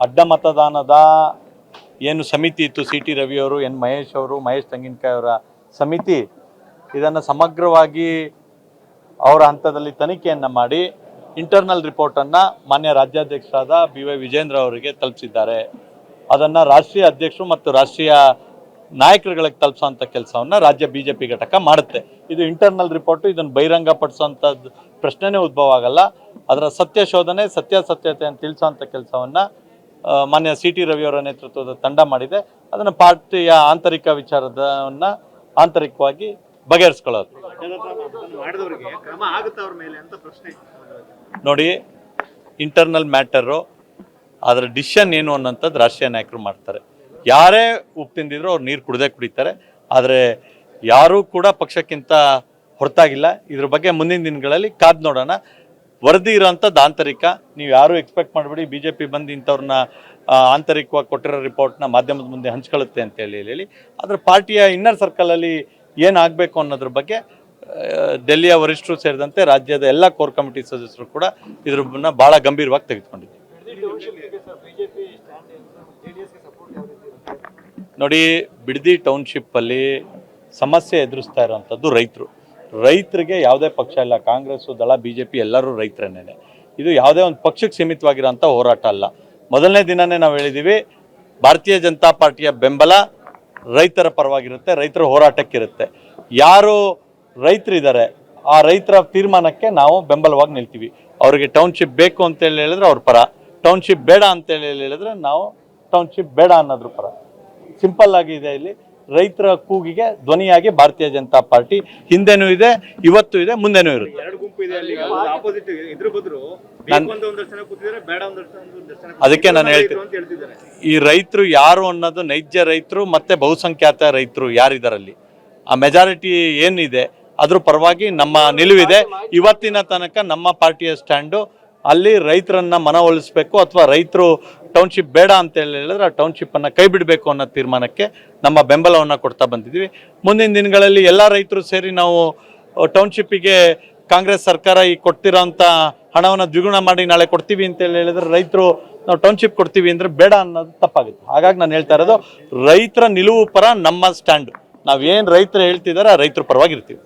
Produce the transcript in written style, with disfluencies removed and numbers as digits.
ಅಡ್ಡ ಮತದಾನದ ಏನು ಸಮಿತಿ ಇತ್ತು, ಸಿ ಟಿ ರವಿ ಅವರು, ಎನ್ ಮಹೇಶ್ ಅವರು, ಮಹೇಶ್ ತೆಂಗಿನಕಾಯಿ ಅವರ ಸಮಿತಿ ಇದನ್ನು ಸಮಗ್ರವಾಗಿ ಅವರ ಹಂತದಲ್ಲಿ ತನಿಖೆಯನ್ನು ಮಾಡಿ ಇಂಟರ್ನಲ್ ರಿಪೋರ್ಟನ್ನು ಮಾನ್ಯ ರಾಜ್ಯಾಧ್ಯಕ್ಷರಾದ ಬಿ ವೈ ವಿಜೇಂದ್ರ ಅವರಿಗೆ ತಲುಪಿಸಿದ್ದಾರೆ. ಅದನ್ನು ರಾಷ್ಟ್ರೀಯ ಅಧ್ಯಕ್ಷರು ಮತ್ತು ರಾಷ್ಟ್ರೀಯ ನಾಯಕರುಗಳಿಗೆ ತಲುಪಿಸುವಂಥ ಕೆಲಸವನ್ನು ರಾಜ್ಯ BJP ಘಟಕ ಮಾಡುತ್ತೆ. ಇದು ಇಂಟರ್ನಲ್ ರಿಪೋರ್ಟು, ಇದನ್ನು ಬಹಿರಂಗಪಡಿಸುವಂಥದ್ದು ಪ್ರಶ್ನೆನೇ ಉದ್ಭವ ಆಗಲ್ಲ. ಅದರ ಸತ್ಯಶೋಧನೆ, ಸತ್ಯಾಸತ್ಯತೆಯನ್ನು ತಿಳಿಸುವಂಥ ಕೆಲಸವನ್ನು ಮಾನ್ಯ ಸಿ ಟಿ ರವಿಯವರ ನೇತೃತ್ವದ ತಂಡ ಮಾಡಿದೆ. ಅದನ್ನು ಪಾರ್ಟಿಯ ಆಂತರಿಕ ವಿಚಾರವನ್ನು ಆಂತರಿಕವಾಗಿ ಬಗೆಹರಿಸ್ಕೊಳ್ಳೋದು. ನೋಡಿ, ಇಂಟರ್ನಲ್ ಮ್ಯಾಟರು, ಅದರ ಡಿಸಿಷನ್ ಏನು ಅನ್ನೋಂಥದ್ದು ರಾಷ್ಟ್ರೀಯ ನಾಯಕರು ಮಾಡ್ತಾರೆ. ಯಾರೇ ಉಪ್ಪು ತಿಂದಿದ್ರು ಅವ್ರು ನೀರು ಕುಡಿದೇ ಕುಡಿತಾರೆ. ಆದರೆ ಯಾರೂ ಕೂಡ ಪಕ್ಷಕ್ಕಿಂತ ಹೊರತಾಗಿಲ್ಲ. ಇದ್ರ ಬಗ್ಗೆ ಮುಂದಿನ ದಿನಗಳಲ್ಲಿ ಕಾದು ನೋಡೋಣ. ವರದಿ ಇರೋಂಥದ್ದು ಆಂತರಿಕ, ನೀವು ಯಾರೂ ಎಕ್ಸ್ಪೆಕ್ಟ್ ಮಾಡಬೇಡಿ BJP ಬಂದು ಇಂಥವ್ರನ್ನ ಆಂತರಿಕವಾಗಿ ಕೊಟ್ಟಿರೋ ರಿಪೋರ್ಟ್ನ ಮಾಧ್ಯಮದ ಮುಂದೆ ಹಂಚ್ಕೊಳ್ಳುತ್ತೆ ಅಂತೇಳಿ. ಆದರೆ ಪಾರ್ಟಿಯ ಇನ್ನರ್ ಸರ್ಕಲಲ್ಲಿ ಏನಾಗಬೇಕು ಅನ್ನೋದ್ರ ಬಗ್ಗೆ ಡೆಲ್ಲಿಯ ವರಿಷ್ಠರು ಸೇರಿದಂತೆ ರಾಜ್ಯದ ಎಲ್ಲ ಕೋರ್ ಕಮಿಟಿ ಸದಸ್ಯರು ಕೂಡ ಇದ್ರನ್ನ ಭಾಳ ಗಂಭೀರವಾಗಿ ತೆಗೆದುಕೊಂಡಿದ್ದಾರೆ. ನೋಡಿ, ಬಿಡದಿ ಟೌನ್ಶಿಪ್ಪಲ್ಲಿ ಸಮಸ್ಯೆ ಎದುರಿಸ್ತಾ ಇರೋವಂಥದ್ದು ರೈತರಿಗೆ ಯಾವುದೇ ಪಕ್ಷ ಇಲ್ಲ. ಕಾಂಗ್ರೆಸ್ಸು, ದಳ, BJP ಎಲ್ಲರೂ ರೈತರೇನೆ. ಇದು ಯಾವುದೇ ಒಂದು ಪಕ್ಷಕ್ಕೆ ಸೀಮಿತವಾಗಿರೋಂಥ ಹೋರಾಟ ಅಲ್ಲ. ಮೊದಲನೇ ದಿನವೇ ನಾವು ಹೇಳಿದ್ದೀವಿ, ಭಾರತೀಯ ಜನತಾ ಪಾರ್ಟಿಯ ಬೆಂಬಲ ರೈತರ ಪರವಾಗಿರುತ್ತೆ, ರೈತರ ಹೋರಾಟಕ್ಕಿರುತ್ತೆ. ಯಾರು ರೈತರಿದ್ದಾರೆ ಆ ರೈತರ ತೀರ್ಮಾನಕ್ಕೆ ನಾವು ಬೆಂಬಲವಾಗಿ ನಿಲ್ತೀವಿ. ಅವರಿಗೆ ಟೌನ್ಶಿಪ್ ಬೇಕು ಅಂತೇಳಿ ಹೇಳಿದ್ರೆ ಅವ್ರ ಪರ, ಟೌನ್ಶಿಪ್ ಬೇಡ ಅಂತೇಳಿ ಹೇಳಿದ್ರೆ ನಾವು ಟೌನ್ಶಿಪ್ ಬೇಡ ಅನ್ನೋದ್ರ ಪರ. ಸಿಂಪಲ್ ಆಗಿ ಇದೆ. ಇಲ್ಲಿ ರೈತರ ಕೂಗಿಗೆ ಧ್ವನಿಯಾಗಿ ಭಾರತೀಯ ಜನತಾ ಪಾರ್ಟಿ ಹಿಂದೆನೂ ಇದೆ, ಇವತ್ತು ಇದೆ, ಮುಂದೆನೂ ಇರುತ್ತೆ. ಅದಕ್ಕೆ ನಾನು ಹೇಳ್ತೀನಿ, ಈ ರೈತರು ಯಾರು ಅನ್ನೋದು ನೈಜ ರೈತರು ಮತ್ತೆ ಬಹುಸಂಖ್ಯಾತ ರೈತರು ಯಾರಿದಾರಲ್ಲಿ, ಆ ಮೆಜಾರಿಟಿ ಏನಿದೆ ಅದ್ರ ಪರವಾಗಿ ನಮ್ಮ ನಿಲುವಿದೆ. ಇವತ್ತಿನ ತನಕ ನಮ್ಮ ಪಾರ್ಟಿಯ ಸ್ಟ್ಯಾಂಡು ಅಲ್ಲಿ ರೈತರನ್ನ ಮನವೊಲಿಸಬೇಕು ಅಥವಾ ರೈತರು ಟೌನ್ಶಿಪ್ ಬೇಡ ಅಂತ ಹೇಳಿದ್ರೆ ಆ ಟೌನ್ಶಿಪ್ಪನ್ನು ಕೈ ಬಿಡಬೇಕು ಅನ್ನೋ ತೀರ್ಮಾನಕ್ಕೆ ನಮ್ಮ ಬೆಂಬಲವನ್ನು ಕೊಡ್ತಾ ಬಂದಿದ್ದೀವಿ. ಮುಂದಿನ ದಿನಗಳಲ್ಲಿ ಎಲ್ಲ ರೈತರು ಸೇರಿ ನಾವು ಟೌನ್ಶಿಪ್ಪಿಗೆ ಕಾಂಗ್ರೆಸ್ ಸರ್ಕಾರ ಈ ಕೊಡ್ತಿರೋಂಥ ಹಣವನ್ನು ದ್ವಿಗುಣ ಮಾಡಿ ನಾಳೆ ಕೊಡ್ತೀವಿ ಅಂತ ಹೇಳಿದ್ರೆ ರೈತರು ನಾವು ಟೌನ್ಶಿಪ್ ಕೊಡ್ತೀವಿ ಅಂದರೆ ಬೇಡ ಅನ್ನೋದು ತಪ್ಪಾಗುತ್ತೆ. ಹಾಗಾಗಿ ನಾನು ಹೇಳ್ತಾ ಇರೋದು, ರೈತರ ನಿಲುವು ಪರ ನಮ್ಮ ಸ್ಟ್ಯಾಂಡು. ನಾವೇನು ರೈತರು ಹೇಳ್ತಿದ್ದಾರೆ ಆ ರೈತರ ಪರವಾಗಿರ್ತೀವಿ.